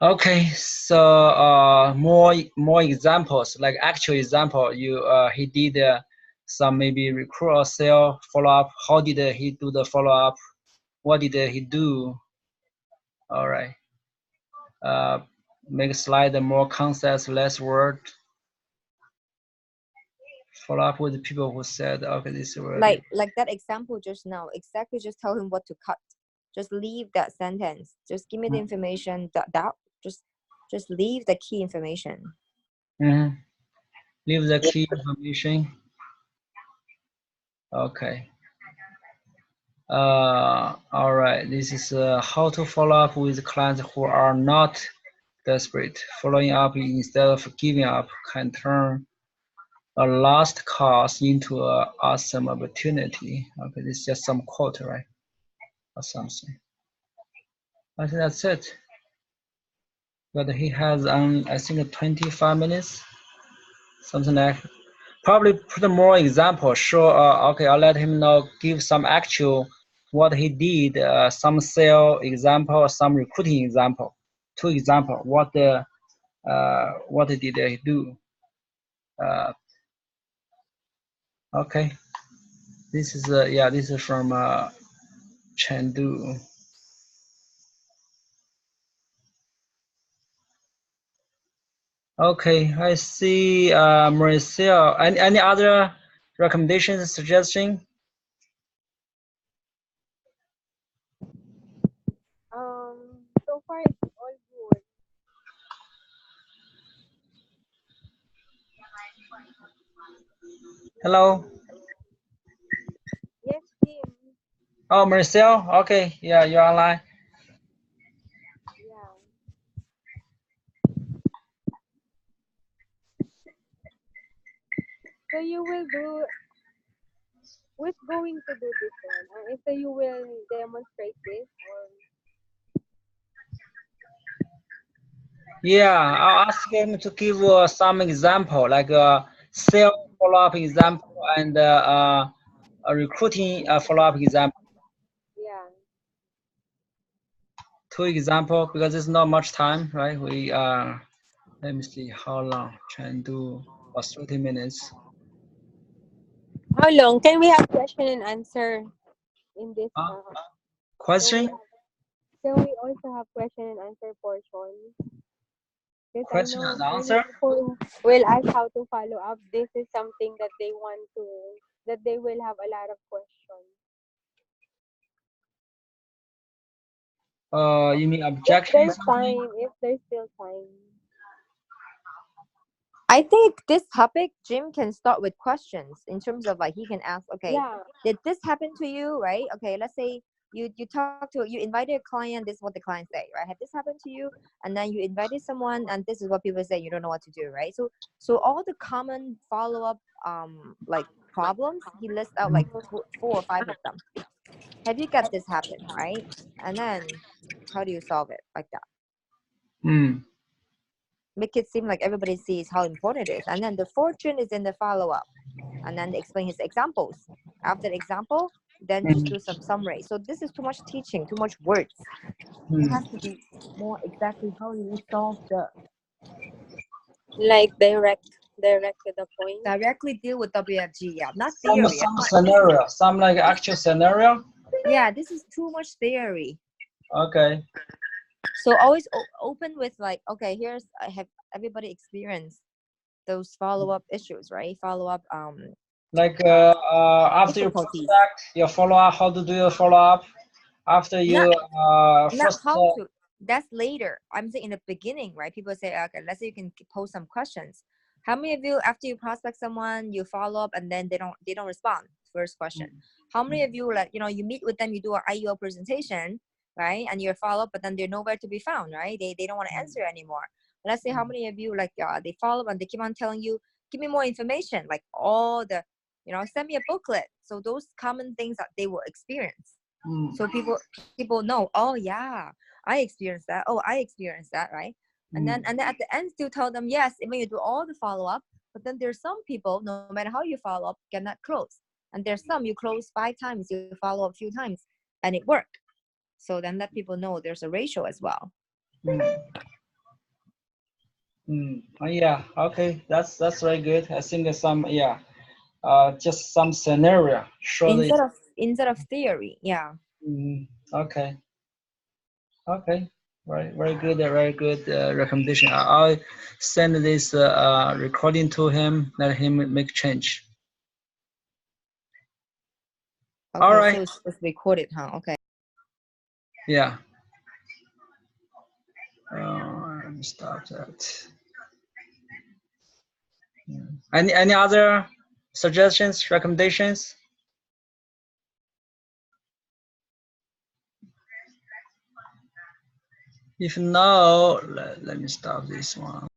Okay, so more examples, like actual example. He did some maybe recruit or sale follow up. How did he do the follow up? What did he do? All right. Uh, make slide more concepts, less word. Follow up with the people who said, okay, this already. Like that example just now, exactly. Just tell him what to cut. Just leave that sentence. Just give me the information. That just leave the key information. Mm-hmm. Leave the key information. Okay. All right. This is how to follow up with clients who are not desperate. Following up instead of giving up can turn a lost cause into a awesome opportunity. Okay, this is just some quote, right? Or something. I think that's it. But he has I think 25 minutes, something like. Probably put more example. Sure. Okay, I'll let him know. Give some actual what he did. Some sale example, some recruiting example. Two example. What did he do? Uh, okay. This is yeah. This is from Chandu. Okay, I see. Maricel. Any other recommendations, suggestion? So far it's all good. Hello. Yes, Jim. Oh, Maricel. Okay, yeah, you're online. Yeah. So you will do. Who's going to do this one? So you will demonstrate this, or Yeah, I'll ask him to give some example, like a sales follow-up example and a recruiting follow-up example. yeah. Two example because there's not much time, right? We let me see how long. Try and do about 30 minutes. How long can we have question and answer in this? Can we Question? also have question and answer portion? Because I Question know and many answer? people will ask how to follow up. This is something that they want to, that they will have a lot of questions. You mean If objection there's something? time, if there's still time. I think this topic, Jim can start with questions in terms of like he can ask, okay, Yeah, did this happen to you, right? Okay, let's say you invited a client, this is what the client say, right? Had this happened to you? And then you invited someone, and this is what people say, you don't know what to do, right? So all the common follow up like problems, he lists out like four or five of them. Have you got this happen, right? And then how do you solve it like that? Hmm. Make it seem like everybody sees how important it is. And then the fortune is in the follow up. And then explain his examples. After the example, then just Hmm. do some summary. So this is too much teaching, too much words. It Hmm. has to be more exactly how you solve the like direct to the point. directly deal with WFG. Yeah, not Some theory. some scenario, some like actual scenario. Yeah, this is too much theory. Okay. So always open with like, okay, here's I have everybody experienced those follow up issues, right? Follow up Like after you difficulties. prospect, your follow up. How to do your follow up? After Not you not first. how to. That's later. I'm saying in the beginning, right? People say, okay, let's say you can post some questions. How many of you, after you prospect someone, you follow up and then they don't respond? First question. How many of you, like, you meet with them, you do an IEO presentation, right? And you follow up, but then they're nowhere to be found, right? They don't want to answer anymore. Let's say how many of you, like, they follow up and they keep on telling you, give me more information, like all the, send me a booklet. So those common things that they will experience. Mm, So people know, oh yeah, I experienced that. Oh, I experienced that, right? And then at the end still tell them yes, when you do all the follow-up, but then there's some people, no matter how you follow up, cannot close. And there's some you close 5 times, you follow up a few times, and it worked. So then let people know there's a ratio as well. mm. Yeah. Okay. That's very good. I think some just some scenario. Surely. Instead of theory. Yeah. Okay. Okay. Very good. Very good recommendation. I'll send this recording to him. Let him make change. Okay. All right. So it's recorded, huh? Okay. Yeah. Let me stop that. Any other suggestions, recommendations? If no, let me stop this one.